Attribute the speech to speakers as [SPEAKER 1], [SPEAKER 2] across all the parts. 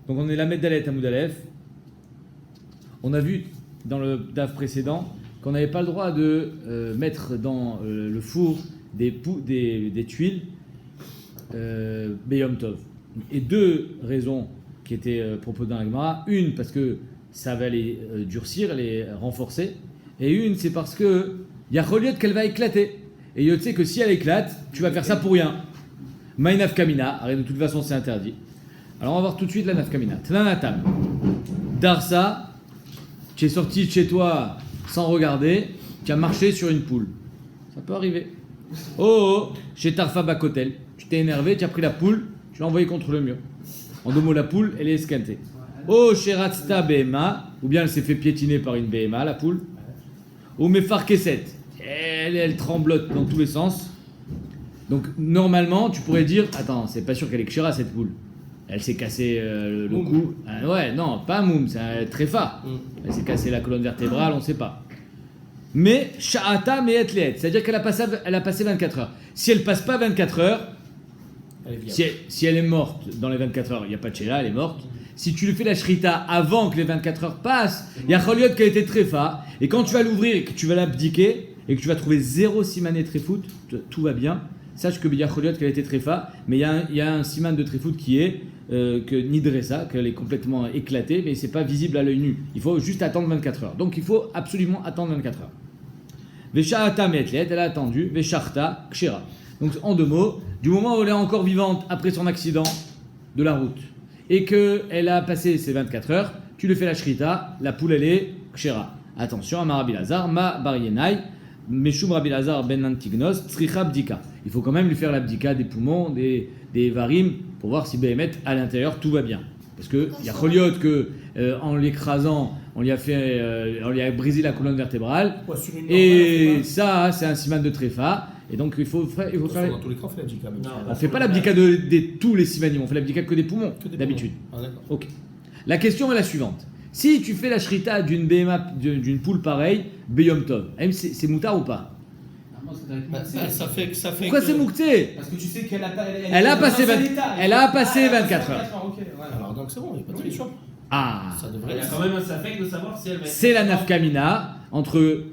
[SPEAKER 1] Donc on est la Dalet Amoud Aleph. On a vu dans le DAF précédent qu'on n'avait pas le droit de mettre dans le four des tuiles Beyom Tov. Et deux raisons qui étaient proposées dans la Gemara. Une, parce que ça va les durcir, les renforcer. Et une, c'est parce que il y a Choliot qu'elle va éclater. Et tu sais que si elle éclate, tu vas faire ça pour rien. Maïnaf Kamina, de toute façon c'est interdit. Alors on va voir tout de suite la Nafkamina. Tnanatam. Darsa, tu es sorti de chez toi sans regarder, tu as marché sur une poule. Ça peut arriver. Oh, chez Tarfa Bakotel, tu t'es énervé, tu as pris la poule, tu l'as envoyée contre le mur. En deux mots, la poule, elle est esquintée. Oh, chez Ratsta Behema, ou bien elle s'est fait piétiner par une Behema, la poule. Ou Mefar Keset, elle tremblote dans tous les sens. Donc normalement, tu pourrais dire, attends, c'est pas sûr qu'elle est kshira cette poule. Elle s'est cassé le cou. Ouais, non, pas un moum, c'est un tréfa. Elle s'est cassé la colonne vertébrale, on ne sait pas. Mais sha'ata me'etleet, c'est-à-dire qu'elle a passé 24 heures. Si elle passe pas 24 heures, si elle est morte dans les 24 heures, il n'y a pas de shéla, elle est morte. Si tu lui fais la shrita avant que les 24 heures passent, il y a choliot qui a été tréfa, et quand tu vas l'ouvrir et que tu vas l'abdiquer, et que tu vas trouver 0 simané tréfout, tout va bien. Sache que Bia Choliot qu'elle a été tréfa, mais il y a un siman de tréfout qui est que Nidressa, qu'elle est complètement éclatée, mais c'est pas visible à l'œil nu. Il faut juste attendre 24 heures. Donc il faut absolument attendre 24 heures. Vesha'ata me'etlet, elle a attendu. Vesharta kshira. Donc en deux mots, du moment où elle est encore vivante après son accident de la route et qu'elle a passé ses 24 heures, tu lui fais la shrita, la poule elle est kshira. Attention, Amar Rabbi Lazar, ma bar yenai, Meshum Rabbi Lazar ben Antignos, Tzricha bdika. Il faut quand même lui faire l'abdika des poumons, des varim, pour voir si Béhémet, à l'intérieur, tout va bien. Parce qu'il y a Choliot que, en l'écrasant, on lui a brisé la colonne vertébrale. Ouais, et ça, c'est un siman de tréfa. Et donc, il faut faire.
[SPEAKER 2] Dans tous les cas, on fait l'abdika.
[SPEAKER 1] On ne fait pas l'abdika de tous les simanim, on fait l'abdika que des poumons, d'habitude.
[SPEAKER 2] Ah, d'accord.
[SPEAKER 1] Ok. La question est la suivante. Si tu fais la shrita d'une poule pareille, Beyom Tov, c'est moutard ou pas?
[SPEAKER 2] Ça fait
[SPEAKER 1] Pourquoi c'est moukté?
[SPEAKER 3] Parce que tu sais qu'elle a
[SPEAKER 1] passé 24 heures.
[SPEAKER 3] Okay, voilà.
[SPEAKER 2] Alors donc c'est bon, il n'y a pas de solution.
[SPEAKER 1] Ah,
[SPEAKER 2] Ça devrait
[SPEAKER 3] Il y a quand même un safek de savoir si elle va être...
[SPEAKER 1] c'est la nafkamina entre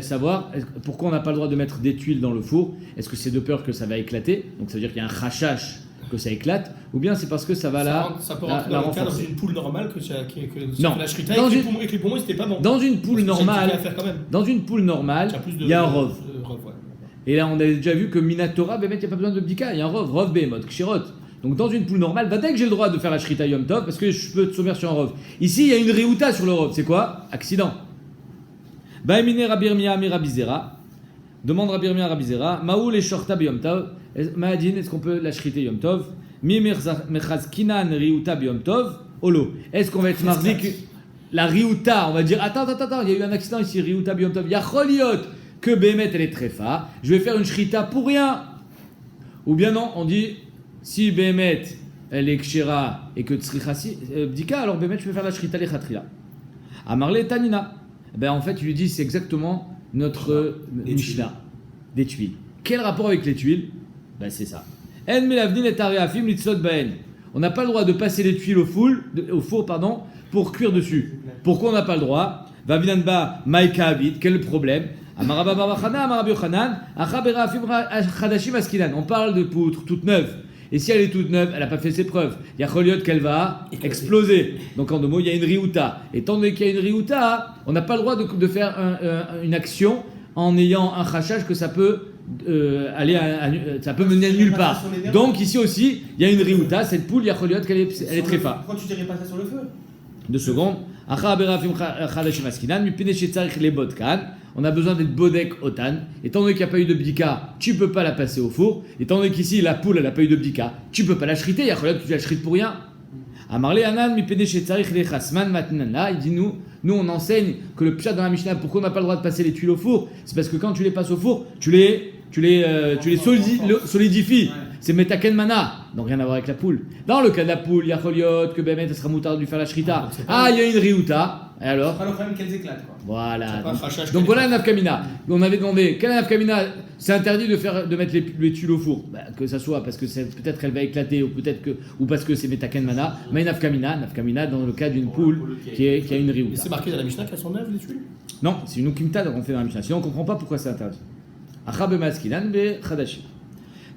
[SPEAKER 1] savoir pourquoi on n'a pas le droit de mettre des tuiles dans le four. Est-ce que c'est de peur que ça va éclater? Donc ça veut dire qu'il y a un rachash que ça éclate, ou bien c'est parce que ça va
[SPEAKER 2] ça peut rentrer dans le cadre d'une poule normale que
[SPEAKER 1] non.
[SPEAKER 2] La shrita avec les poumons, c'était pas bon.
[SPEAKER 1] Dans une poule normale,
[SPEAKER 2] Il
[SPEAKER 1] il y a un rov.
[SPEAKER 2] Ouais.
[SPEAKER 1] Et là, on a déjà vu que Minatora, il n'y a pas besoin de bdika, il y a un rov Behemot, kshirot. Donc dans une poule normale, dès que j'ai le droit de faire la shrita yom tov, parce que je peux te soumettre sur un rov. Ici, il y a une réouta sur le rov. C'est quoi? Accident. Baemine Rabirmia Ami Rabizera. Demande Rabirmia Rabizera. Maoul et shorta biyom tov. Maadin, est-ce qu'on peut la shrita yom tov? Mi mechaz kinan réouta biyom tov. Olo. Est-ce qu'on va être marzik? La riouta, on va dire, attends, il y a eu un accident ici, riouta biyom tov. Il y a choliot que Béhémet elle est tréfa, je vais faire une shrita pour rien. Ou bien non, on dit, si Béhémet elle est kshira et que tzricha bdika, alors Béhémet je vais faire la shrita lechatrila. Amarle tanina. En fait, tu lui dis, c'est exactement notre Mishnah, des tuiles. Quel rapport avec les tuiles? C'est ça. En melavdin et tareafim litzot baen. On n'a pas le droit de passer les tuiles au four, pour cuire dessus. Pourquoi on n'a pas le droit? Vavinanba maïka avid, quel est le problème? On parle de poutres toutes neuves. Et si elle est toute neuve, elle n'a pas fait ses preuves. Il y a Choliot qu'elle va exploser. Donc en deux mots, il y a une riouta. Et tant qu'il y a une riouta, on n'a pas le droit de faire une action en ayant un khashaj que ça peut ça peut mener à nulle part. Donc ici aussi, il y a une riouta. Cette poule, il y a Choliot qu'elle est tréfa.
[SPEAKER 3] Pourquoi tu dirais pas ça sur le feu?
[SPEAKER 1] 2 secondes. On a besoin d'être bodek otan. Étant donné qu'il n'y a pas eu de bdika, tu ne peux pas la passer au four. Étant donné qu'ici, la poule, elle n'a pas eu de bdika, tu ne peux pas la shriter. Il y a que tu la shrites pour rien. Amarle Anan, il dit nous on enseigne que le pshat dans la Mishnah, pourquoi on n'a pas le droit de passer les tuiles au four? C'est parce que quand tu les passes au four, tu les solidifies.
[SPEAKER 3] Ouais.
[SPEAKER 1] C'est metaken mana, donc rien à voir avec la poule. Dans le cas de la poule, il y a choliot, que Bémet, ça sera moutard de lui faire la shrita. Ah, il y a une riouta, et
[SPEAKER 3] C'est
[SPEAKER 1] alors
[SPEAKER 3] pas le problème qu'elles éclatent, quoi.
[SPEAKER 1] voilà.
[SPEAKER 2] C'est pas
[SPEAKER 1] Donc,
[SPEAKER 2] Khachach
[SPEAKER 1] donc
[SPEAKER 2] qui
[SPEAKER 1] voilà
[SPEAKER 2] est
[SPEAKER 1] un nafkamina. On avait demandé, quel nafkamina c'est interdit de mettre les tuiles au four. Que ça soit parce que peut-être elle va éclater ou parce que c'est metaken mana. Mais nafkamina dans le cas d'une poule qui a une
[SPEAKER 2] Mais
[SPEAKER 1] riouta.
[SPEAKER 2] c'est marqué dans la Mishnah qu'elles sont neuves, les tuiles.
[SPEAKER 1] Non, c'est une ukimta qu'on fait dans la Mishnah. Sinon on ne comprend pas pourquoi c'est interdit. Achab maskinan be chadashi.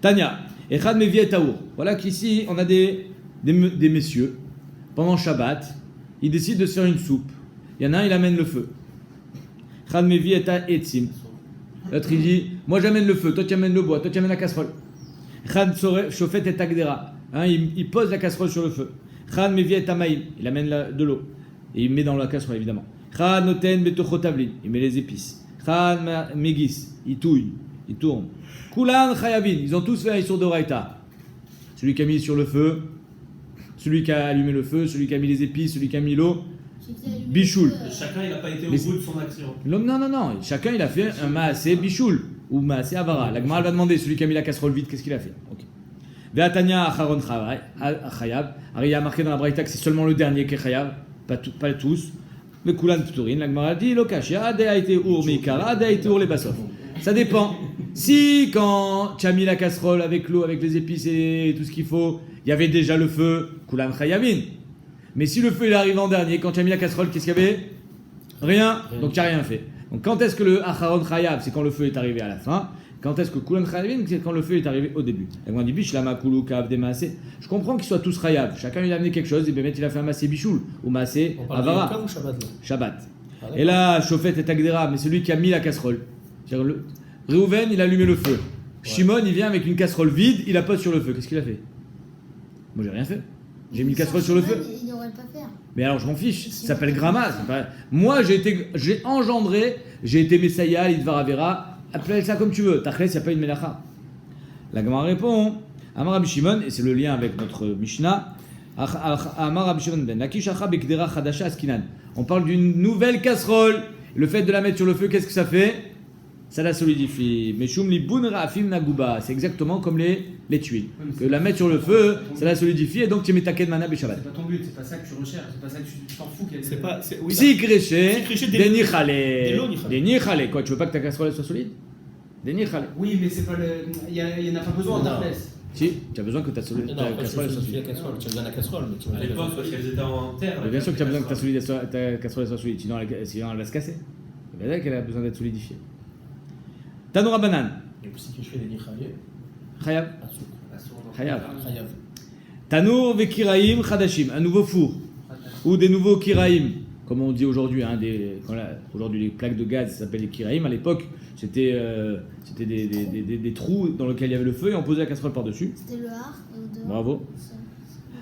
[SPEAKER 1] Tanya, echad mevi et taour. Voilà qu'ici on a des messieurs. Pendant Shabbat, ils décident de se faire une soupe. Il y en a un, il amène le feu. Echad mevi et etzim. L'autre il dit, moi j'amène le feu, toi tu amènes le bois, toi tu amènes la casserole. Echad shofet et agdera. Il pose la casserole sur le feu. Echad mevi et amaïm. Il amène de l'eau. Et il met dans la casserole évidemment. Chad noten betocho tavlin, il met les épices. Chad megis, il touille, il tourne. Kulan chayavin, ils ont tous fait un issour d'oraita. Celui qui a mis sur le feu, celui qui a allumé le feu, celui qui a mis les épices, celui qui a mis l'eau. Bichoul.
[SPEAKER 3] Chacun, il n'a pas été au
[SPEAKER 1] Mais
[SPEAKER 3] bout de son action.
[SPEAKER 1] Non. Chacun il a fait un maasé bichoul ou maasé avara. La Gemara va demander celui qui a mis la casserole vide, qu'est-ce qu'il a fait? Okay. Ve'atanya acharon chayav. Alors il y a marqué dans la braïta que c'est seulement le dernier qui est chayav, pas tous. Le Kulan Pturin, la Gemara dit Lokashia, Ade a été Ur Mikara, Ade a été Ur les Bassof. Ça dépend. Si quand tu as mis la casserole avec l'eau, avec les épices et tout ce qu'il faut, il y avait déjà le feu, Kulan Chayavin. Mais si le feu il arrive en dernier, quand tu as mis la casserole, qu'est-ce qu'il y avait? Rien. Donc tu n'as rien fait. Donc quand est-ce que le Acharon Chayav, c'est quand le feu est arrivé à la fin? Quand est-ce que Kulan Chayavin, c'est quand le feu est arrivé au début? La Gemara dit Bish Lama Kulu Kav des Maasé. Je comprends qu'ils soient tous Chayav. Chacun il a amené quelque chose et bien il a fait un Maasé Bichoul ou Maasé Avara.
[SPEAKER 2] On parle de Yom Tov ou Shabbat là?
[SPEAKER 1] Shabbat.
[SPEAKER 2] Ah,
[SPEAKER 1] Et là, Shofet et Agdera, mais celui qui a mis la casserole. Réhouven, il a allumé le feu. Shimon, il vient avec une casserole vide, il la pose sur le feu. Qu'est-ce qu'il a fait? Moi, j'ai rien fait. J'ai mis une casserole sur le feu.
[SPEAKER 4] Il n'aurait pas faire.
[SPEAKER 1] Mais alors, je m'en fiche. Ça s'appelle Grama. Moi, j'ai engendré, j'ai été Messiah, Idvar Avera. Appelle ça comme tu veux. Tachles, il n'y a pas une Melacha. La Gemara répond Amar Rabbi Shimon, et c'est le lien avec notre Mishnah. Amar Rabbi Shimon ben Lakish Acha Bekdera Chadasha Askinan. On parle d'une nouvelle casserole. Le fait de la mettre sur le feu, qu'est-ce que ça fait? Ça la solidifie. Meshum li bun rafim naguba. C'est exactement comme les tuiles. Que la mettre sur le feu, ça la solidifie et donc tu mets ta mana beshabat.
[SPEAKER 3] C'est pas ton but, c'est pas ça que tu recherches, c'est pas ça que tu t'en fous.
[SPEAKER 2] C'est pas. Oui,
[SPEAKER 1] Psi créché,
[SPEAKER 2] des
[SPEAKER 1] dénichale.
[SPEAKER 2] lots, nichale.
[SPEAKER 1] Dénichale. Quoi, tu veux pas que ta casserole soit solide? Dénichale.
[SPEAKER 3] Oui, mais c'est pas le. Il y en a pas besoin en Darles.
[SPEAKER 1] Si, tu as besoin que ta casserole soit solide.
[SPEAKER 2] la casserole. Tu as besoin de la casserole, mais tu
[SPEAKER 3] À l'époque, parce qu'elles étaient en terre.
[SPEAKER 1] Mais bien sûr que tu as besoin que ta casserole soit solide, sinon elle va se casser. C'est vrai qu'elle a besoin d'être solidifiée. Tanoura banane.
[SPEAKER 2] Et puis si je fais des nichaliers,
[SPEAKER 1] Chayav. Chayav.
[SPEAKER 2] Chayav.
[SPEAKER 1] Tanour vekiraim chadashim. Un nouveau four. Ou des nouveaux kiraim. Comme on dit aujourd'hui, aujourd'hui les plaques de gaz s'appellent les kiraim. À l'époque, c'était des trous dans lesquels il y avait le feu et on posait la casserole par-dessus.
[SPEAKER 4] C'était le har et au dehors.
[SPEAKER 1] Bravo.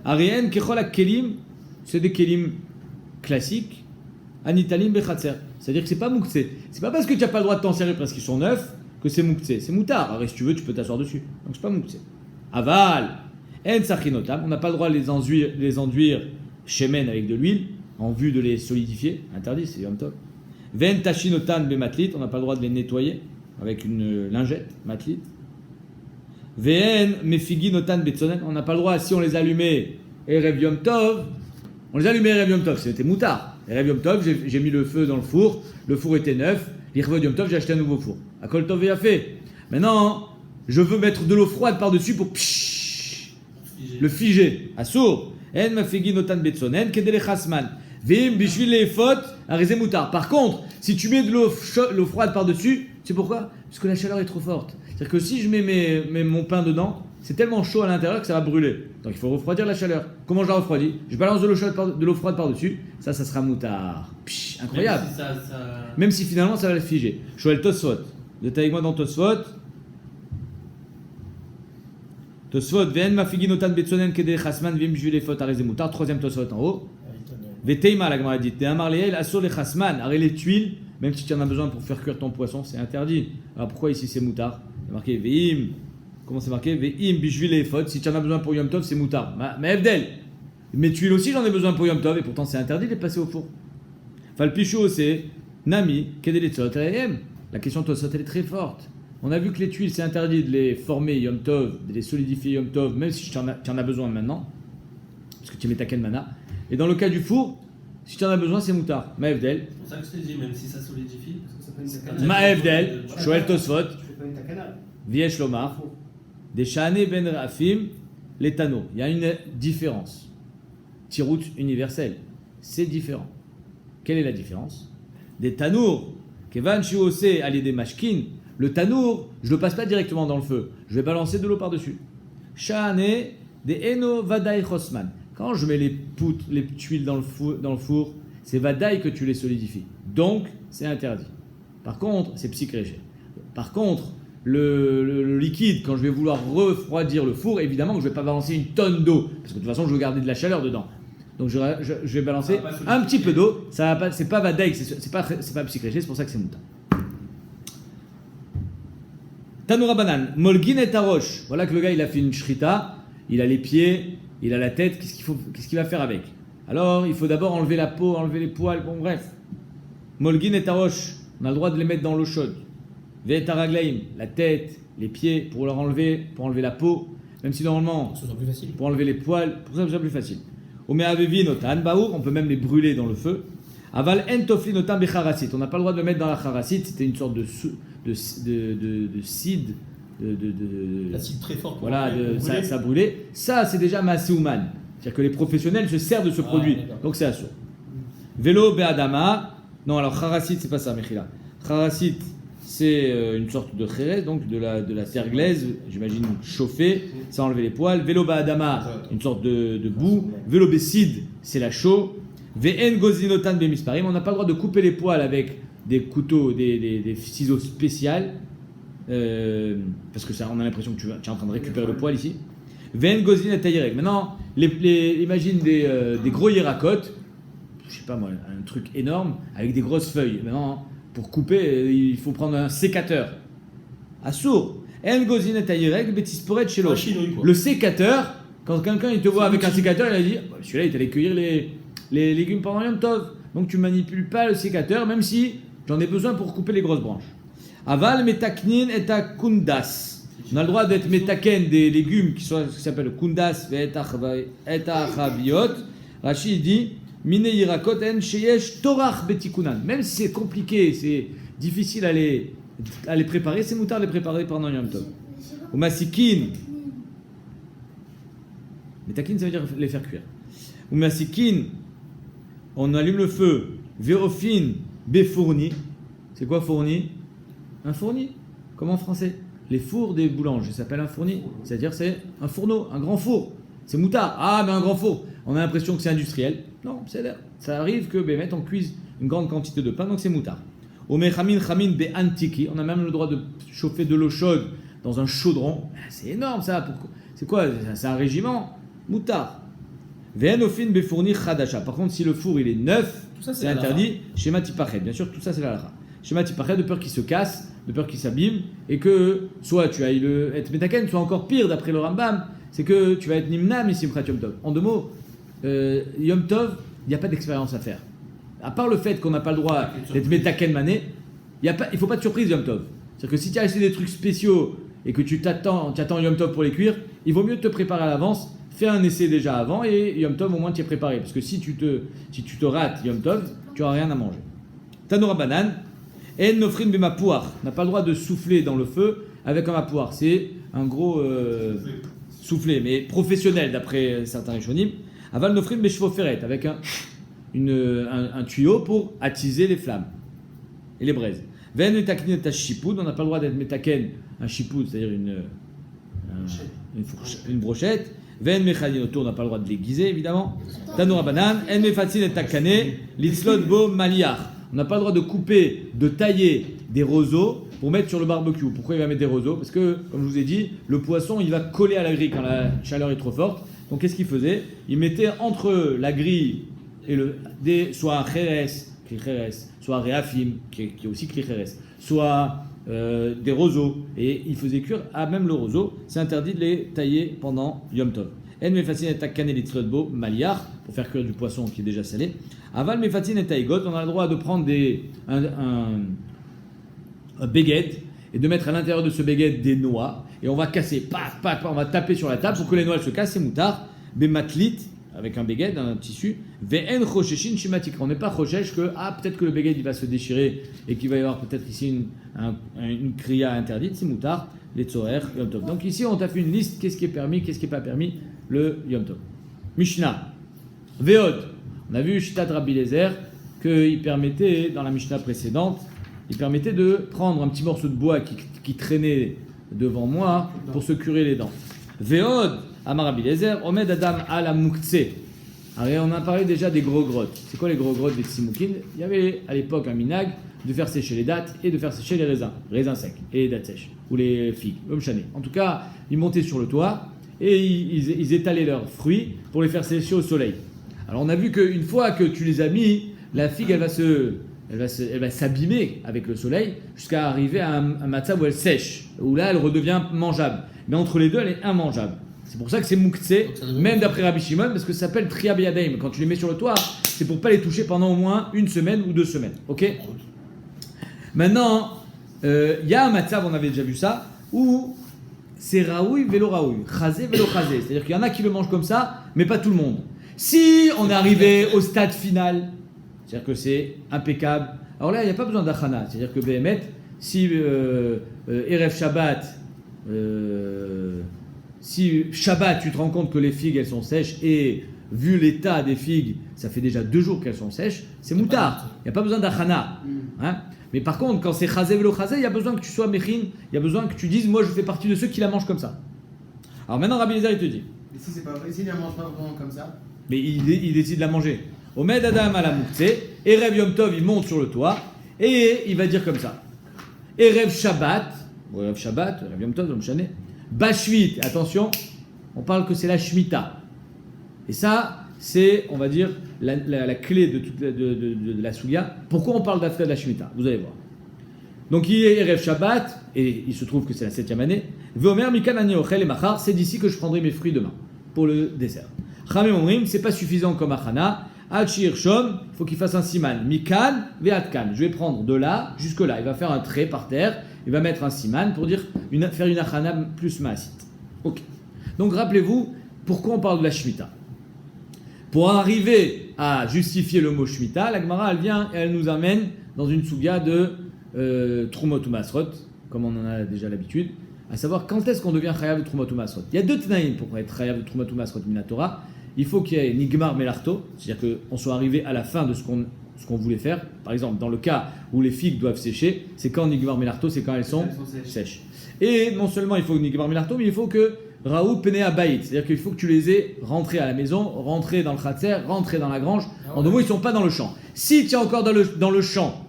[SPEAKER 1] Arienne, kechol kelim, c'est des kelim classiques. Anitalim bechatzer. C'est-à-dire que c'est pas mouktsé. C'est pas parce que tu n'as pas le droit de t'en servir parce qu'ils sont neufs que c'est mouktsé. C'est moutard. Alors si tu veux, tu peux t'asseoir dessus. Donc c'est pas mouktsé. Aval. En sachinotam. On n'a pas le droit de les enduire shemen avec de l'huile en vue de les solidifier. Interdit, c'est yom tov. Ven tachinotan be matlit. On n'a pas le droit de les nettoyer avec une lingette matlit. Ven mefiginotan betzonen. On n'a pas le droit, si on les allumait erev yom tov, on les allumait erev yom tov, c'était moutard. Erev yom tov, j'ai mis le feu dans le four était neuf, l'irvod yom tov, j'ai acheté un nouveau four. Akol tov a fait. Maintenant, je veux mettre de l'eau froide par-dessus pour le figer. Assour. En mefiginotan betzonen kedele chasman. Vim bishvil leifot arizé moutard. Par contre, si tu mets de l'eau froide par-dessus, c'est pourquoi? Parce que la chaleur est trop forte. C'est-à-dire que si je mets mon pain dedans, c'est tellement chaud à l'intérieur que ça va brûler. Donc il faut refroidir la chaleur. Comment je la refroidis? Je balance de l'eau froide par-dessus, ça sera moutard. Incroyable. Même si finalement ça va le figer. Shoel Tosfot. Détaille avec moi dans Tosfot. Tosfot, Ven mafiginotan betsonen kede chasman vim jules fot arizé moutard. Troisième Tosfot en haut. Veteima, la Gemara dit, De'amar leel asur le chasman, arrête les tuiles, même si tu en as besoin pour faire cuire ton poisson, c'est interdit. Alors pourquoi ici c'est moutard? C'est marqué Ve'im, comment c'est marqué? Ve'im bishvil efod, si tu en as besoin pour Yom Tov, c'est moutard. Mais Evdel, mes tuiles aussi j'en ai besoin pour Yom Tov, et pourtant c'est interdit de les passer au four. Falpichou c'est Nami, kedeletzot re'em. La question de Tosot elle est très forte. On a vu que les tuiles, c'est interdit de les former Yom Tov, de les solidifier Yom Tov, même si tu en as besoin maintenant, parce que tu mets ta mana. Et dans le cas du four, si tu en as besoin, c'est moutar. Ma'evdel.
[SPEAKER 3] C'est pour ça que je t'ai dit, même si ça solidifie, parce que ça peut être une takana.
[SPEAKER 1] Ma'evdel. Shoel Tosfot.
[SPEAKER 3] Tu fais pas une takana.
[SPEAKER 1] Viesh Lomar. Des Shahane Ben Rafim. Les Tano. Il y a une différence. Tirout universel. C'est différent. Quelle est la différence? Des Tanour. Kevan Shiose Ali des Mashkin. Le Tanour, je ne le passe pas directement dans le feu. Je vais balancer de l'eau par-dessus. Shahane des Eno Vadaï Chosman. Quand je mets les poutres, les tuiles dans le four, c'est Vadaï que tu les solidifies. Donc, c'est interdit. Par contre, c'est psychréché. Par contre, le liquide, quand je vais vouloir refroidir le four, évidemment que je ne vais pas balancer une tonne d'eau. Parce que de toute façon, je veux garder de la chaleur dedans. Donc, je vais balancer un petit peu d'eau. Ça va pas, c'est pas Vadaï, c'est pas psychréché, c'est pour ça que c'est mouta. Tanoura Banan, Molgin et Tarosh. Voilà que le gars, il a fait une shrita, il a les pieds, il a la tête, qu'est-ce qu'il va faire avec? Alors, il faut d'abord enlever la peau, enlever les poils, bon bref. Molgin et Tarosh, on a le droit de les mettre dans l'eau chaude. Ve'etaraglaim, la tête, les pieds, pour enlever la peau, même si normalement,
[SPEAKER 2] Ce sera plus facile.
[SPEAKER 1] pour enlever les poils, pour ça c'est plus facile. Omeavevi notan baour, on peut même les brûler dans le feu. Aval en tofli notan becharasit, on n'a pas le droit de le mettre dans la charasit, c'était une sorte de cide,
[SPEAKER 2] L'acide très fort. pour
[SPEAKER 1] voilà,
[SPEAKER 2] brûler.
[SPEAKER 1] ça brûlait. Ça, c'est déjà Maaseuman. C'est-à-dire que les professionnels se servent de ce produit.
[SPEAKER 2] D'accord.
[SPEAKER 1] Donc c'est assourd. Vélo Be'adama. Non, alors Kharasit, c'est pas ça, Mechila. Kharasit, c'est une sorte de khéret, donc de la terre glaise, j'imagine chauffée, ça enlever les poils. Vélo Be'adama, une sorte de boue. Vélo Bessid, c'est la chaux. Ve'en Gozinotan Be'misparim. On n'a pas le droit de couper les poils avec des couteaux, des ciseaux spéciales. Parce que ça, on a l'impression que tu es en train de récupérer le poil ici. Ven gozin et taïrek. Maintenant, imagine des gros hiéracotes, je sais pas moi, un truc énorme avec des grosses feuilles. Maintenant, pour couper, il faut prendre un sécateur. Assour. En gozin et taïrek, betisporet chez l'autre. Le sécateur, quand quelqu'un il te voit avec un sécateur, il a dit celui-là il est allé cueillir les légumes pendant Yom Tov. Donc tu manipules pas le sécateur, même si j'en ai besoin pour couper les grosses branches. Aval metaknin et kundas. On a le droit d'être metaken des légumes qui s'appellent kundas et achaviot. Rachid dit mine yirakot en sheyesh torach betikunan. Même si c'est compliqué, c'est difficile à les préparer, c'est moutard de les préparer pendant Yom Tov. Ou masikin. Metakin, ça veut dire les faire cuire. Ou masikin, on allume le feu. Veofin befourni. C'est quoi fourni? Un fourni, comme en français. Les fours des boulangers s'appellent un fourni, c'est-à-dire c'est un fourneau, un grand four. C'est moutard. Ah, mais un grand four. On a l'impression que c'est industriel. Non, c'est là. Ça arrive que on cuise une grande quantité de pain, donc c'est moutard. Omechamin chamin be antiki. On a même le droit de chauffer de l'eau chaude dans un chaudron. C'est énorme ça. C'est quoi? C'est un régiment. Moutard. Ve'enofin be fourni chadasha. Par contre, si le four il est neuf, c'est interdit. Schéma tipachet. Bien sûr, tout ça c'est la halakha. Schéma tipachet, de peur qu'il se casse, de peur qu'il s'abîme, et que soit tu ailles être metaken, soit encore pire d'après le Rambam, c'est que tu vas être nimnam ici Yom Tov. En deux mots, Yom Tov, il n'y a pas d'expérience à faire. À part le fait qu'on n'a pas le droit d'être metaken mané, il ne faut pas de surprise Yom Tov. C'est-à-dire que si tu as acheté des trucs spéciaux et que tu attends Yom Tov pour les cuire, il vaut mieux te préparer à l'avance, fais un essai déjà avant et Yom Tov au moins tu es préparé. Parce que si tu te rates Yom Tov, tu n'auras rien à manger. Tanoura Banan. En nofrin bemapouar. On n'a pas le droit de souffler dans le feu avec un mapouar. C'est un gros soufflet, mais professionnel d'après certains rishonim. Aval nofrin beshvoferet, avec un tuyau pour attiser les flammes et les braises. Ven metakin et shipoud. On n'a pas le droit d'être metaken, un shipoud, c'est-à-dire une brochette. Ven mechadinoto, on n'a pas le droit de l'aiguiser évidemment. Tanoura banan. En mefatzin et takane. Litzlot bo maliach. On n'a pas le droit de couper, de tailler des roseaux pour mettre sur le barbecue. Pourquoi il va mettre des roseaux? Parce que, comme je vous ai dit, le poisson, il va coller à la grille quand la chaleur est trop forte. Donc, qu'est-ce qu'il faisait? Il mettait entre la grille et soit un kheres, soit un réafim, qui est aussi kheres, soit des roseaux. Et il faisait cuire à même le roseau. C'est interdit de les tailler pendant Yom Tov. En mefatzin et takane litzlotbo maliach, pour faire cuire du poisson qui est déjà salé. Aval mefatzin et taïgot, on a le droit de prendre un baguette et de mettre à l'intérieur de ce baguette des noix, et on va casser, pac, pac, pac, on va taper sur la table pour que les noix se cassent, c'est moutard, bematlit, avec un baguette, un tissu, ve'en chosheshin shimatik. On n'est pas choshesh que, peut-être que le baguette il va se déchirer et qu'il va y avoir peut-être ici une kriya interdite, c'est moutard, les tzorer, Yom Tov. Donc ici, on t'a fait une liste, qu'est-ce qui est permis, qu'est-ce qui n'est pas permis, le Yom Tov. Mishnah, Veod, on a vu Shitat Rabbi Lezer qu'il permettait, dans la Mishnah précédente, il permettait de prendre un petit morceau de bois qui traînait devant moi pour se curer les dents. Veod, Amar Rabbi Lezer, Omed Adam ala Mukhtse. Alors on a parlé déjà des gros grottes. C'est quoi les gros grottes des Tzimoukin? Il y avait à l'époque un minag de faire sécher les dattes et de faire sécher les raisins secs et les dattes sèches, ou les figues, comme chané. En tout cas, ils montaient sur le toit et ils étalaient leurs fruits pour les faire sécher au soleil. Alors on a vu qu'une fois que tu les as mis, la figue elle va s'abîmer avec le soleil jusqu'à arriver à un matzah où elle sèche, où là elle redevient mangeable. Mais entre les deux, elle est immangeable. C'est pour ça que c'est Mukhtse, même d'après Rabbi Shimon, parce que ça s'appelle Triya Beyadaim. Quand tu les mets sur le toit, c'est pour pas les toucher pendant au moins une semaine ou 2 semaines. Ok? Maintenant, il y a un matzav, on avait déjà vu ça, où c'est raoui vélo raoui, chazé vélo chazé. C'est-à-dire qu'il y en a qui le mangent comme ça, mais pas tout le monde. Si on est arrivé au stade final, c'est-à-dire que c'est impeccable, alors là, il n'y a pas besoin d'achana. C'est-à-dire que Behemet, si Erev Shabbat, si Shabbat, tu te rends compte que les figues, elles sont sèches, et vu l'état des figues, ça fait déjà 2 jours qu'elles sont sèches, c'est moutard. Il n'y a pas besoin d'achana. Hein? Mais par contre, quand c'est chazé velo chazé, il y a besoin que tu sois mechin, il y a besoin que tu dises, moi je fais partie de ceux qui la mangent comme ça. Alors maintenant, Rabbi Lezer, il te dit.
[SPEAKER 5] Mais si c'est pas vrai, s'il ne la mange pas vraiment comme ça.
[SPEAKER 1] Mais il décide de la manger. Omed Adam à la Mukhtse, Erev Yom Tov, il monte sur le toit, et il va dire comme ça. Erev Shabbat, Erev Yom Tov, Yom Shané, Bashvit, attention, on parle que c'est la Shemitah. Et ça, c'est, on va dire, la clé de la Souya. Pourquoi on parle d'Afra de la Shemitah? Vous allez voir. Donc il est Erev Shabbat, et il se trouve que c'est la 7e année. Veomer Mikan Ani Ochel et Machar, c'est d'ici que je prendrai mes fruits demain, pour le dessert. Chamem Omrim, c'est pas suffisant comme Achana. Achir Shom, il faut qu'il fasse un siman. Mikan Veatkan, je vais prendre de là jusque là. Il va faire un trait par terre, il va mettre un siman pour dire faire une Achana plus maasit. Ok. Donc rappelez-vous, pourquoi on parle de la Shemitah? Pour arriver à justifier le mot Shemitah, la Gemara elle vient et elle nous amène dans une souga de Trumot ou Masrot, comme on en a déjà l'habitude, à savoir quand est-ce qu'on devient Chayav de Trumot ou Masrot. Il y a 2 Tnaïm pour être Chayav de Trumot ou Masrot Minatora. Il faut qu'il y ait Nigmar Melarto, c'est-à-dire qu'on soit arrivé à la fin de ce qu'on voulait faire. Par exemple, dans le cas où les figues doivent sécher, c'est quand Nigmar Melarto, c'est quand elles sont sèches. Et non seulement il faut Nigmar Melarto, mais il faut que Raou Penea Baït, c'est-à-dire qu'il faut que tu les aies rentrés à la maison, rentrés dans le khatser, rentrés dans la grange. En 2 mots, ils ne sont pas dans le champ. Si tu es encore dans le champ,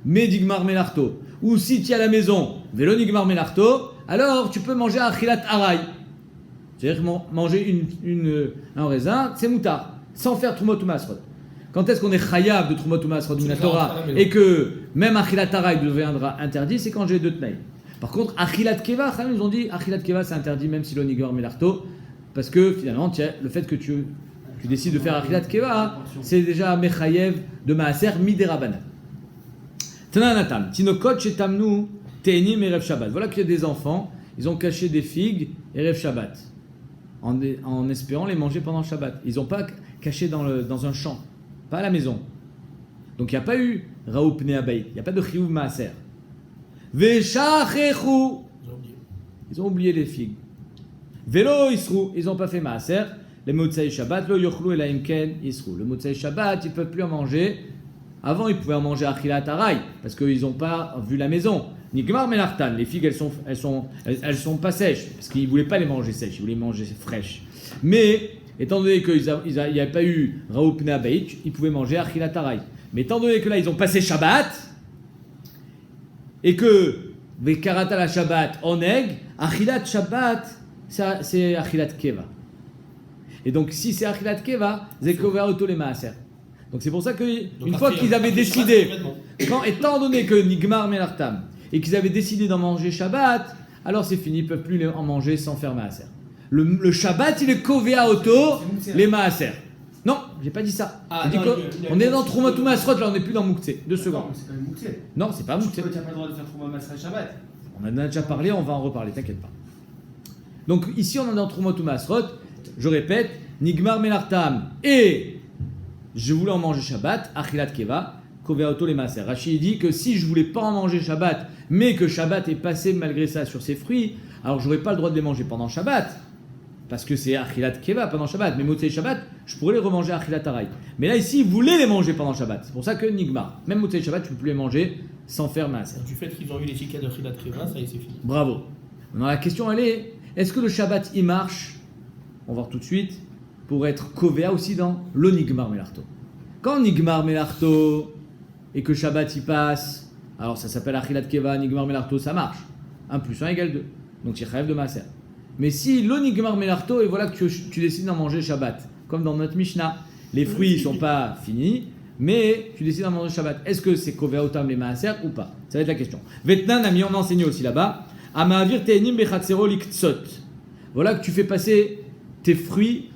[SPEAKER 1] mais Nigmar Melarto, ou si tu es à la maison, Vélo Nigmar Melarto, alors tu peux manger Achilat Aray. C'est-à-dire manger un raisin, c'est moutard, sans faire Trumot ou Masrot. Quand est-ce qu'on est chayav de Trumot ou Masrot Minatora et que même Achilat Aray deviendra interdit, c'est quand j'ai 2 tnaïs. Par contre, Achilat Keva, ils nous ont dit Achilat Keva c'est interdit même si l'onigor melarto, parce que finalement, le fait que tu décides de faire Achilat Keva, c'est déjà Mechayev de Maaser Miderabanan. Tananatam, Tinokot Shetamnu Te'enim Erev Shabbat. Voilà qu'il y a des enfants, ils ont caché des figues Erev Shabbat, en espérant les manger pendant Shabbat. Ils n'ont pas caché dans un champ, pas à la maison. Donc il n'y a pas eu Raou Pnei Abayit, il n'y a pas de Chiyuv Maaser. Veshachechu, ils ont oublié les figues. Velo Isru, ils n'ont pas fait Maaser. Les Motzei Shabbat, lo yochlu ela imken Isru. Le Motzei Shabbat, ils ne peuvent plus en manger. Avant, ils pouvaient en manger Achilat Aray, parce qu'ils n'ont pas vu la maison. Nigmar Melartan, les figues, elles sont pas sèches, parce qu'ils ne voulaient pas les manger sèches, ils voulaient les manger fraîches. Mais, étant donné qu'il n'y avait pas eu Raou Pnei Abayit, ils pouvaient manger Achilat Aray. Mais étant donné que là, ils ont passé Shabbat, et que Vekarata la Shabbat oneg, Achilat Shabbat, c'est Achilat Keva. Et donc, si c'est Achilat Keva, Zekova Oto les Maaser. Donc c'est pour ça qu'une fois qu'ils avaient décidé, étant donné que Nigmar Melartam, et qu'ils avaient décidé d'en manger Shabbat, alors c'est fini, ils ne peuvent plus en manger sans faire Maaser. Le Shabbat, il est Kovea Oto, les Maaser. Non, j'ai pas dit ça. On est dans Trumot ou Masrot, là on n'est plus dans Muktzeh. 2 secondes.
[SPEAKER 5] C'est quand même Muktzeh.
[SPEAKER 1] Non, c'est pas Muktzeh.
[SPEAKER 5] Tu n'as pas le droit de faire Trumot Masrot Shabbat.
[SPEAKER 1] On en a déjà parlé, on va en reparler, t'inquiète pas. Donc ici, on en est en Trumot ou Masrot. Je répète, Nigmar Melartam et je voulais en manger Shabbat, Achilat Keva, Koveaoto les Maaser. Rashi dit que si je voulais pas en manger Shabbat, mais que Shabbat est passé malgré ça sur ces fruits, alors j'aurais pas le droit de les manger pendant Shabbat, parce que c'est Achilat Keva pendant Shabbat, mais Motzei Shabbat, je pourrais les remanger Achilat Arai. Mais là ici, il voulait les manger pendant Shabbat, c'est pour ça que Nigmar, même Motzei Shabbat, tu peux plus les manger sans faire Maaser.
[SPEAKER 2] Du fait qu'ils ont eu l'étiquette de Chilat Keva, ça y est, c'est fini.
[SPEAKER 1] Bravo. Maintenant la question elle est, est-ce que le Shabbat il marche, on va voir tout de suite, pour être Kovea aussi dans le Nigmar Melarto. Quand Nigmar Melarto et que Shabbat y passe, alors ça s'appelle Achilat Keva, Nigmar Melarto, ça marche. 1 + 1 = 2. Donc tu rêves de Maaser. Mais si le Nigmar Melarto, et voilà que tu décides d'en manger Shabbat, comme dans notre Mishnah, les fruits ne sont pas finis, mais tu décides d'en manger Shabbat, est-ce que c'est Kovea Otam les Maaser ou pas? Ça va être la question. Vetnan, ami, on a enseigné aussi là-bas, Amavir Te'enim Bechatzero Liktsot. Voilà que tu fais passer tes fruits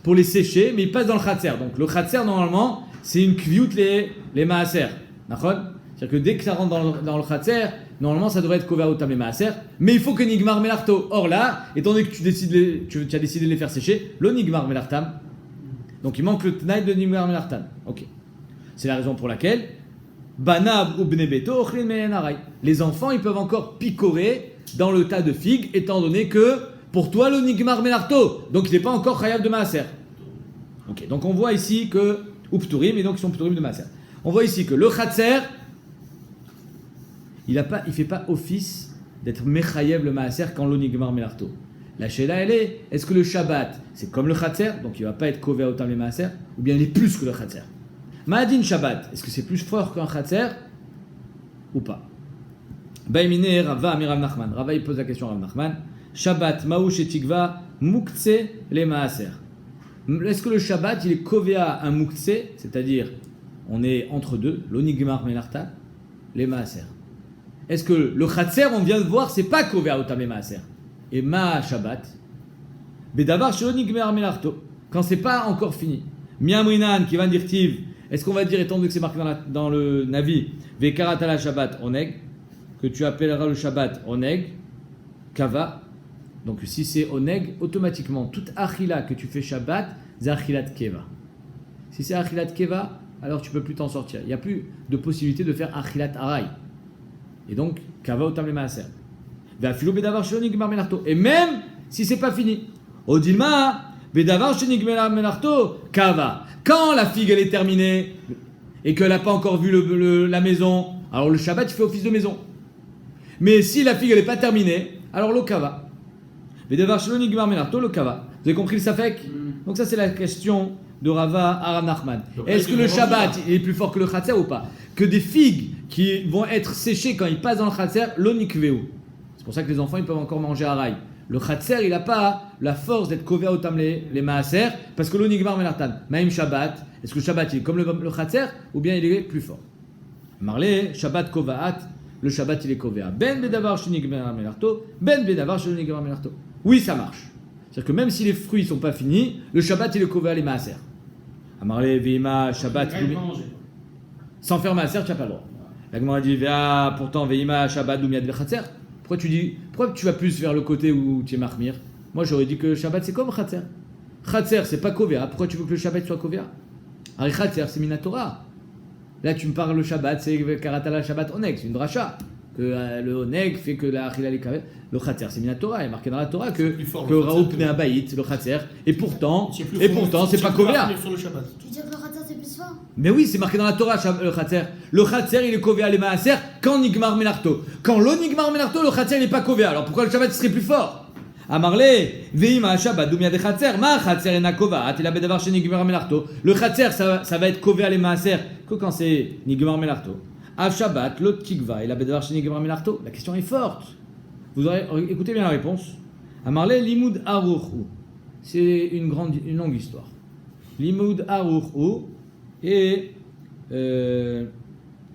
[SPEAKER 1] pour les sécher, mais ils passent dans le khatser. Donc le khatser, normalement, c'est une kviout les maaser. D'accord? C'est-à-dire que dès que ça rentre dans le khatser, normalement, ça devrait être kovea otam les maaser, mais il faut que nigmar melarto. Or là, étant donné que tu as décidé de les faire sécher, le nigmar melartam, donc il manque le tnaï de nigmar melartam. Ok. C'est la raison pour laquelle banab ou bnebeto ochlin me'enarai. Les enfants, ils peuvent encore picorer dans le tas de figues, étant donné que pour toi, le Nigmar Melarto, donc il n'est pas encore Chayav de Maaser. Ok, donc on voit ici que, ou Pturim, et donc ils sont Pturim de Maaser. On voit ici que le Khatser, il ne fait pas office d'être Mechayev le Maaser quand le Nigmar Melarto. La Sheila, elle est-ce que le Shabbat, c'est comme le Khatser, donc il ne va pas être Kovea Otam le Maaser, ou bien il est plus que le Khatser? Ma'adin Shabbat, est-ce que c'est plus fort qu'un Khatser, ou pas? Baimine Rava Amirav Nachman. Rava, il pose la question à Rav Nachman. Shabbat, Maouch et Tikva, Moukhtse, les Maaser. Est-ce que le Shabbat, il est Kovea un Moukhtse, c'est-à-dire, on est entre deux, l'Onigmar Melarta, les Maaser. Est-ce que le Khatser, on vient de voir, c'est pas Kovea Otam les Maaser. Et Ma Shabbat, Bedavar chez l'Onigmar Melarto, quand c'est pas encore fini. Miamrinan, qui va dire Tiv, est-ce qu'on va dire, étant donné que c'est marqué dans le Navi, Vekaratala Shabbat, Oneg, que tu appelleras le Shabbat Oneg, Kava. Donc si c'est Oneg, automatiquement, toute Achila que tu fais Shabbat, c'est Achilat Keva. Si c'est Achilat Keva, alors tu ne peux plus t'en sortir. Il n'y a plus de possibilité de faire Achilat Arai. Et donc, Kava Otam le Maaser. Et même si c'est pas fini. Odilma, Bedavar Shenig Melarto, Kava. Quand la figue elle est terminée et qu'elle n'a pas encore vu la maison, alors le Shabbat il fait office de maison. Mais si la figue elle n'est pas terminée, alors le Kava. Bedavar Shenig Melarto, le Kava. Vous avez compris le Safek? Donc ça c'est la question de Rava à Rav Nachman. Est-ce que le Shabbat est plus fort que le Khatser ou pas? Que des figues qui vont être séchées quand ils passent dans le Khatser, l'onikveu. C'est pour ça que les enfants ils peuvent encore manger à rail. Le Khatser il n'a pas la force d'être kovea otam les maaser parce que l'onigmar melartan. Maïm Shabbat, est-ce que le Shabbat il est comme le Khatser ou bien il est plus fort? Marlé, Shabbat kovaat, le Shabbat il est kovea. Ben bedavar shenigmar melarto, ben bedavar shenigmar melarto. Oui ça marche. C'est-à-dire que même si les fruits ne sont pas finis, le Shabbat il est kovea les maaser. Amarle Veima Shabbat sans faire maaser, tu n'as pas le droit. La Gemara dit pourtant Veima Shabbat Doumiad Vechatser. Pourquoi tu vas plus vers le côté où tu es Mahmir? Moi j'aurais dit que Shabbat c'est comme Khatser. Khatser c'est pas kovea. Pourquoi tu veux que le Shabbat soit kovea? Ari Khatser c'est Minatora. Là tu me parles le Shabbat, c'est Karatala Shabbat Oneg, c'est une dracha. Que le Oneg fait que la Achila Kavet. Le Khatser c'est Minatora. Il est marqué dans la Torah que Raoub n'est un baït, le Khatser. Et pourtant c'est pas kovea.
[SPEAKER 4] Tu veux dire que le Khatser c'est plus fort?
[SPEAKER 1] Mais oui, c'est marqué dans la Torah, le Khatser. Le Khatser, il est kovea les maaser quand Nigmar Melarto. Quand l'Onigmar Melarto, le Khatser, il n'est pas kovea. Alors pourquoi le Shabbat serait plus fort? Amarle, Veima Shabbat, Doumia de Khatser, Ma Khatser et Nakova, Atila Bedavar chez Nigmar Melarto. Le Khatser, ça va être kovea les maaser que quand c'est Nigmar Melarto. Av Shabbat, l'autre Tikva, et la Bedavar chez Nigmar Melarto. La question est forte. Vous aurez, écoutez bien la réponse. Amarle, Limoud Aruchu. C'est une longue histoire. Limoud Aruchu. Et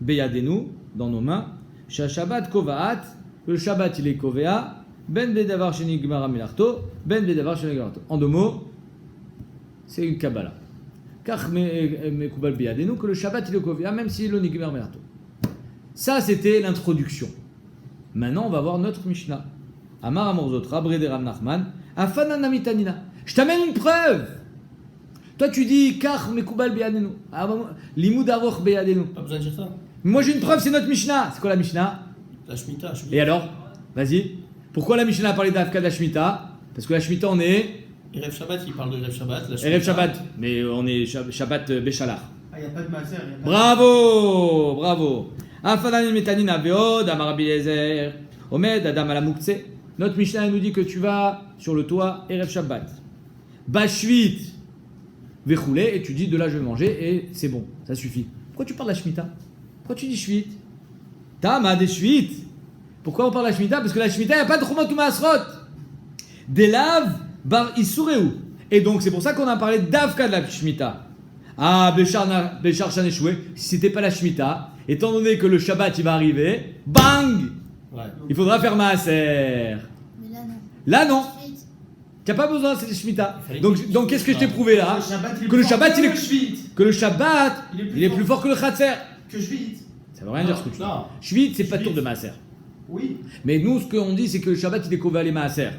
[SPEAKER 1] Beyadenu, dans nos mains, Shabbat Kovaat, le Shabbat il est Kovea, Ben Bedavar Shenigmara Melarto, Ben Bedavar Shenigmara Melarto. En 2 mots, c'est une Kabbalah. Car Mekubal Beyadenu, que le Shabbat il est Kovea, même si le Nigmar Melarto. Ça c'était l'introduction. Maintenant, on va voir notre Mishnah. Amar Amorzotra, Breder Rav Nachman, Afanan Mitanina. Je t'amène une preuve. Toi, tu dis, Kach Mekubal Be'adenu. Limud Aroch Be'adenu.
[SPEAKER 2] Pas besoin de dire ça.
[SPEAKER 1] Moi, j'ai une preuve, c'est notre Mishnah. C'est quoi la Mishnah?
[SPEAKER 2] La Shemitah.
[SPEAKER 1] Et alors? Vas-y. Pourquoi la Mishnah a parlé d'Afka de la Shemitah? Parce que la Shemitah, on est.
[SPEAKER 2] Erev Shabbat, il parle de Erev Shabbat. La
[SPEAKER 1] Erev Shabbat. Mais on est Shabbat Béchalach.
[SPEAKER 5] Ah, il n'y a pas de maser.
[SPEAKER 1] Bravo! Bravo! Afanan Mitanina Beod, Amar Rabbi Eliezer. Omed, Adam Alamukse. Notre Mishnah elle nous dit que tu vas sur le toit Erev Shabbat. Bashvit. Vechoulé. Et tu dis de là je vais manger et c'est bon. Ça suffit. Pourquoi tu parles de la Shemitah? Pourquoi tu dis Shvit? Tama des Shvit. Pourquoi on parle de la Shemitah? Parce que la Shemitah, il n'y a pas de Chumot ou Maasrot. Des laves bar Isureu. Et donc, c'est pour ça qu'on a parlé d'Avka de la Shemitah. Ah, Béchar Chaneshoué, si c'était pas la Shemitah, étant donné que le Shabbat il va arriver, bang!
[SPEAKER 2] Ouais.
[SPEAKER 1] Il faudra faire Maaser.
[SPEAKER 4] Mais là, non.
[SPEAKER 1] Là, non.
[SPEAKER 4] Shvit.
[SPEAKER 1] Tu n'as pas besoin, c'est la Shemitah.
[SPEAKER 2] fallait
[SPEAKER 1] Donc qu'est-ce que je t'ai prouvé là? Que le Shabbat, il est plus fort que le Khatser.
[SPEAKER 5] Que je vis.
[SPEAKER 1] Ça veut rien dire ce que tu dis.
[SPEAKER 2] Non.
[SPEAKER 1] Shvit, c'est pas tour de Maaser.
[SPEAKER 5] Oui.
[SPEAKER 1] Mais nous, ce qu'on dit, c'est que le Shabbat, il est kové à les Maaser.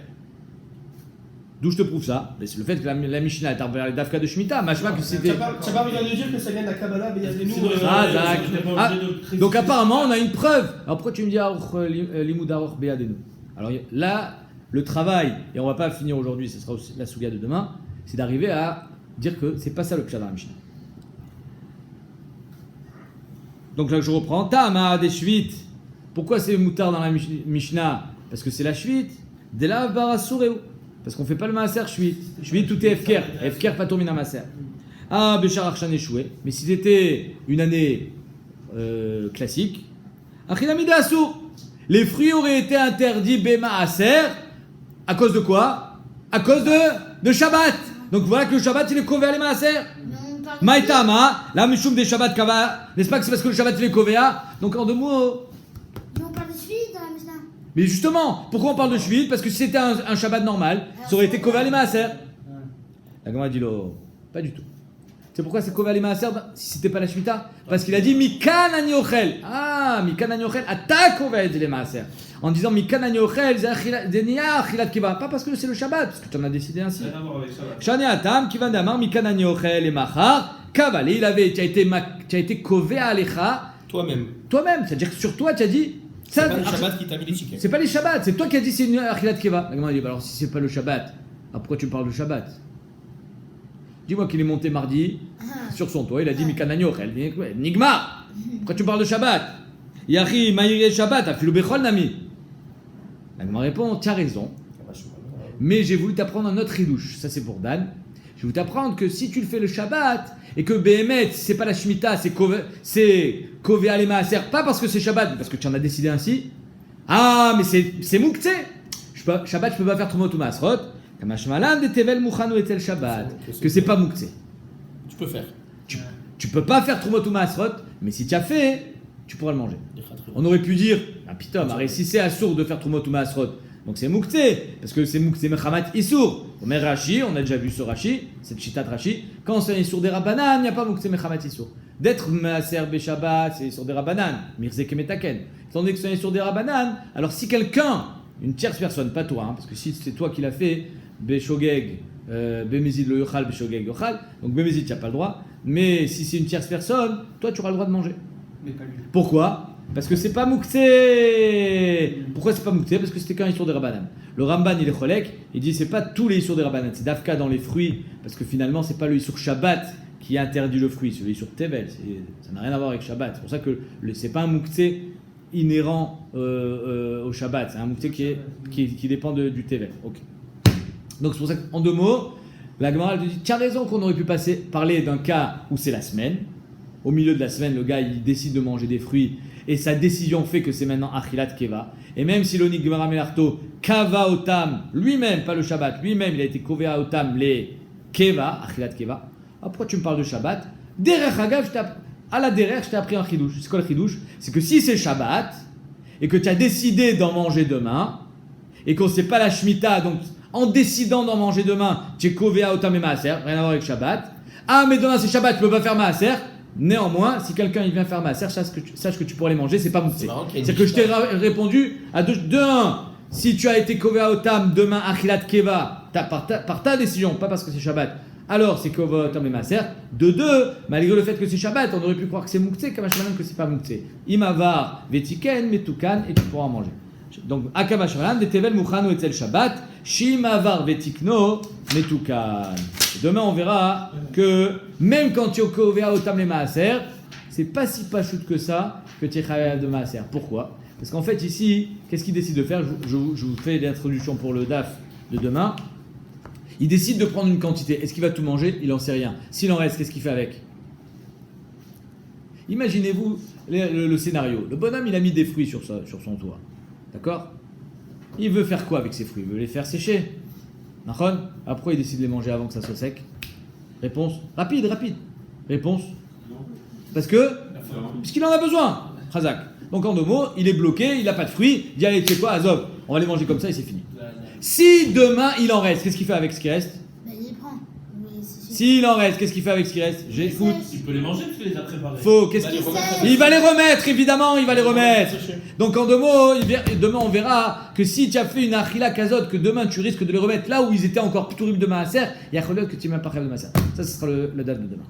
[SPEAKER 1] D'où je te prouve ça? Mais c'est le fait que la Mishnah est parlé d'Afka de Shemitah. Machma que
[SPEAKER 3] Tu
[SPEAKER 1] c'était.
[SPEAKER 3] n'as pas besoin de dire que ça vient de la Kabbalah, mais il y a des
[SPEAKER 2] Sinon,
[SPEAKER 1] Ah, donc apparemment, on a une preuve. Alors pourquoi tu me dis Limud Aroch Be'adenu? Alors là, le travail, et on va pas finir aujourd'hui, ce sera aussi la souga de demain, c'est d'arriver à dire que c'est pas ça le pshat dans la Mishnah. Donc là, je reprends. Tama des Shvit. Pourquoi c'est moutar dans la Mishnah? Parce que c'est la Shvit. Delav Barasureu. Parce qu'on fait pas le Maaser Shvit. Shvit, tout est Efker. Efker, pas Tomina Maaser. Ah, Béchar Arshan échoué. Mais si c'était une année classique, Achilamide Assour. Les fruits auraient été interdits Bema Aser. À cause de quoi? À cause de Shabbat. Donc voilà que le Shabbat il est kové à les Maaser.
[SPEAKER 4] Mais on parle
[SPEAKER 1] Maïtama, la Mishum des Shabbat Kava. N'est-ce pas que c'est parce que le Shabbat il est kové à? Donc en deux mots.
[SPEAKER 4] Mais on parle de Shvit dans la Mishnah.
[SPEAKER 1] Mais justement, pourquoi on parle de Shvit? Parce que si c'était un Shabbat normal, ça aurait été kové à les Maaser. La Gemara dit lo, pas du tout. C'est pourquoi c'est kové à les Maaser si c'était pas la Shemitah? Parce qu'il a dit Mikan ani ochel. Ah, Mikan ani ochel, ata kové les Maaser. En disant Mikan ani ochel, zenia achilat kiva. Pas parce que c'est le Shabbat, parce que tu en as décidé ainsi.
[SPEAKER 3] Rien à voir avec Shabbat.
[SPEAKER 1] Shani atam kivan damar Mikan ani ochel et machar. Kavalé, tu as été kové à alecha
[SPEAKER 2] Toi-même.
[SPEAKER 1] toi-même. C'est-à-dire que sur toi, tu as dit.
[SPEAKER 2] C'est
[SPEAKER 1] Ça,
[SPEAKER 2] pas le Shabbat qui t'a mis les tickets.
[SPEAKER 1] c'est pas les Shabbats, c'est toi qui as dit c'est une achilat kiva. La Gemara dit bah alors si c'est pas le Shabbat, pourquoi tu me parles de Shabbat? Dis-moi qu'il est monté mardi sur son toit, il a dit Mikan ani ochel. Nigma. Pourquoi tu me parles de Shabbat? Yahi Maïré Shabbat, Afilu Bechol Nami. La Gemara répond tu as raison, mais j'ai voulu t'apprendre un autre ridouche. Ça c'est pour Dan. Je vais t'apprendre que si tu le fais le Shabbat et que Behemet, c'est pas la Shemitah, c'est Kové Alema Aser, pas parce que c'est Shabbat, mais parce que tu en as décidé ainsi. Ah, mais c'est Mouktsé. Shabbat, je peux pas faire Trumot ou Masrot. Kamashmalan de Tevel Mouchanou et Tel Shabbat. Que c'est pas Mouktsé.
[SPEAKER 2] Tu peux faire.
[SPEAKER 1] Tu peux pas faire Trumot ou Masrot, mais si tu as fait, tu pourras le manger. On aurait pu dire, ah putain, si c'est assourd de faire Trumot ou Masrot, donc c'est Mouktsé, parce que c'est Mouktsé Mechamat Issour. Mais Rashi, on a déjà vu ce Rashi, cette chita de Rashi, quand c'est Issour des Rabbanan, il n'y a pas Mouktsé Mechamat Issour. D'être Maaser Beshabbat, c'est Issour des Rabbanan, Mirze Kemetaken. Étant donné que c'est Issour des Rabbanan, alors si quelqu'un, une tierce personne, pas toi, parce que si c'est toi qui l'as fait, Beshogeg, Bemezid le Yochal, Beshogeg Yochal, donc Bemezid tu n'as pas le droit, mais si c'est une tierce personne, toi tu auras le droit de manger.
[SPEAKER 3] Mais pas lui.
[SPEAKER 1] Pourquoi? Parce que c'est pas Mouktsé. Pourquoi c'est pas Mouktsé? Parce que c'était qu'un Issour des Rabbanan. Le Ramban il est cholek, il dit c'est pas tous les Issour des Rabbanan, c'est Dafka dans les fruits, parce que finalement c'est pas le Issour Shabbat qui interdit le fruit, c'est le Issour Tevel, ça n'a rien à voir avec Shabbat. C'est pour ça que c'est pas un Mouktsé inhérent au Shabbat, c'est un Mouktsé qui dépend du Tevel. Okay. Donc c'est pour ça qu'en deux mots, la Gemara elle dit tu as raison qu'on aurait pu parler d'un cas où c'est la semaine. Au milieu de la semaine, le gars il décide de manger des fruits et sa décision fait que c'est maintenant Achilat Keva. Et même si l'Onik Gemara Melarto, Kava Otam, lui-même, pas le Shabbat, lui-même il a été Kové à Otam, les Keva, Achilat Keva. Ah, pourquoi tu me parles de Shabbat? Derech Hagav, à la derrière, je t'ai appris un chidouche. C'est quoi le chidouche? C'est que si c'est Shabbat et que tu as décidé d'en manger demain et qu'on sait pas la Shemitah, donc en décidant d'en manger demain, tu es Kové à Otam et Maaser, rien à voir avec Shabbat. Ah, mais demain c'est Shabbat, tu peux pas faire Maaser. Néanmoins, si quelqu'un il vient faire maaser, sache que tu pourrais les manger, c'est pas
[SPEAKER 2] C'est
[SPEAKER 1] mouktsé.
[SPEAKER 2] marrant qu'il y ait une
[SPEAKER 1] C'est que je t'ai
[SPEAKER 2] Mishnah.
[SPEAKER 1] répondu à de un. Si tu as été kova otam demain achilat keva, par ta décision, pas parce que c'est Shabbat, alors c'est kova otam les maaser. De deux, malgré le fait que c'est Shabbat, on aurait pu croire que c'est mouktsé, kamashmalan que c'est pas mouktsé. Imavar vetiken metukan et tu pourras en manger. Donc akamashmalan de tevel muchanu etzel Shabbat, shimavar vetikno metukan. Demain on verra que même quand tu es kova otam les maaser, c'est pas si pachout que ça que tu es chayav de maaser. Pourquoi? Parce qu'en fait, ici, qu'est-ce qu'il décide de faire? Je vous fais l'introduction pour le DAF de demain. Il décide de prendre une quantité. Est-ce qu'il va tout manger? Il n'en sait rien. S'il en reste, qu'est-ce qu'il fait avec? Imaginez-vous le scénario. Le bonhomme, il a mis des fruits sur son toit. D'accord? Il veut faire quoi avec ces fruits? Il veut les faire sécher. Nachon? Après, il décide de les manger avant que ça soit sec. Réponse? Rapide. Réponse? Parce qu'il en a besoin. Khazak. Donc en deux mots, il est bloqué, il n'a pas de fruits, il dit allez, tu sais quoi, Azov, on va les manger comme ça et c'est fini. Si demain il en reste, qu'est-ce qu'il fait avec ce qui reste?
[SPEAKER 4] Bah, il les prend. Mais c'est-
[SPEAKER 1] S'il en reste, qu'est-ce qu'il fait avec ce qui reste? J'ai foot.
[SPEAKER 2] Tu peux les manger parce que tu les as préparés.
[SPEAKER 1] Faux, qu'est-ce qu'il Il va les remettre, évidemment, il va les remettre. Donc en deux mots, demain on verra que si tu as fait une achila kazot, que demain tu risques de les remettre là où ils étaient encore tout de maaser, il y a que tu n'es même pas de maaser. Ça, ce sera le date de demain.